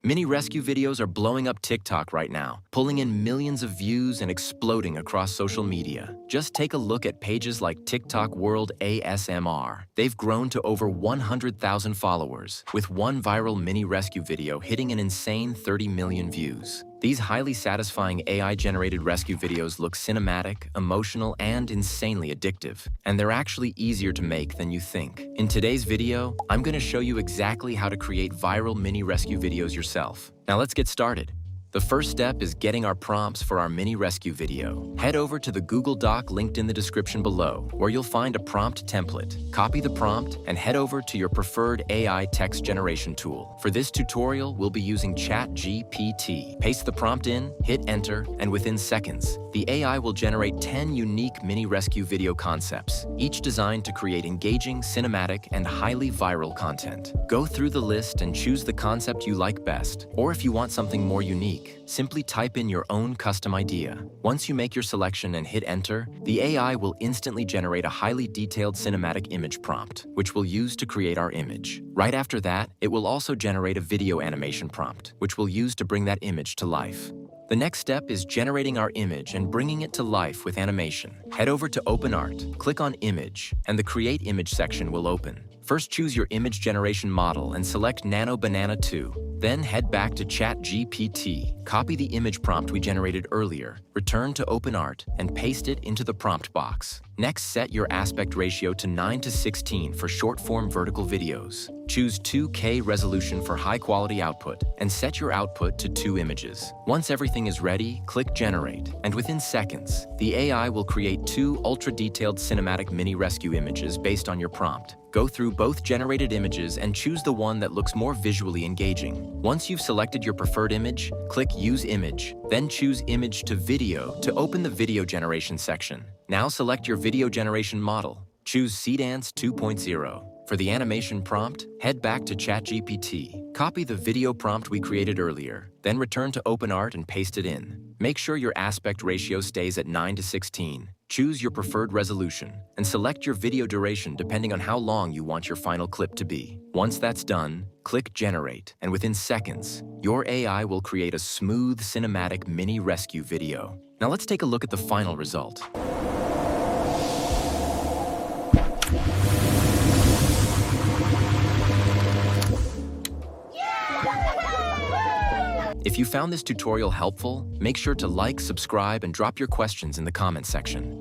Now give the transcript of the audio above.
Mini rescue videos are blowing up TikTok right now, pulling in millions of views and exploding across social media. Just take a look at pages like TikTok World ASMR. They've grown to over 100,000 followers, with one viral mini rescue video hitting an insane 30 million views. These highly satisfying AI-generated rescue videos look cinematic, emotional, and insanely addictive. And they're actually easier to make than you think. In today's video, I'm going to show you exactly how to create viral mini rescue videos yourself. Now let's get started. The first step is getting our prompts for our mini rescue video. Head over to the Google Doc linked in the description below, where you'll find a prompt template. Copy the prompt and head over to your preferred AI text generation tool. For this tutorial, we'll be using ChatGPT. Paste the prompt in, hit enter, and within seconds, the AI will generate 10 unique mini rescue video concepts, each designed to create engaging, cinematic, and highly viral content. Go through the list and choose the concept you like best, or if you want something more unique, simply type in your own custom idea. Once you make your selection and hit enter, the AI will instantly generate a highly detailed cinematic image prompt, which we'll use to create our image. Right after that, it will also generate a video animation prompt, which we'll use to bring that image to life. The next step is generating our image and bringing it to life with animation. Head over to OpenArt, click on Image, and the Create Image section will open. First, choose your image generation model and select Nano Banana 2. Then head back to ChatGPT, copy the image prompt we generated earlier, return to OpenArt, and paste it into the prompt box. Next, set your aspect ratio to 9:16 for short-form vertical videos. Choose 2K resolution for high-quality output, and set your output to 2 images. Once everything is ready, click Generate, and within seconds, the AI will create 2 ultra-detailed cinematic mini rescue images based on your prompt. Go through both generated images and choose the one that looks more visually engaging. Once you've selected your preferred image, click Use Image, then choose Image to Video to open the video generation section. Now select your video generation model. Choose Seedance 2.0. For the animation prompt, head back to ChatGPT. Copy the video prompt we created earlier, then return to OpenArt and paste it in. Make sure your aspect ratio stays at 9:16. Choose your preferred resolution, and select your video duration depending on how long you want your final clip to be. Once that's done, click Generate, and within seconds, your AI will create a smooth, cinematic mini rescue video. Now let's take a look at the final result. If you found this tutorial helpful, make sure to like, subscribe, and drop your questions in the comments section.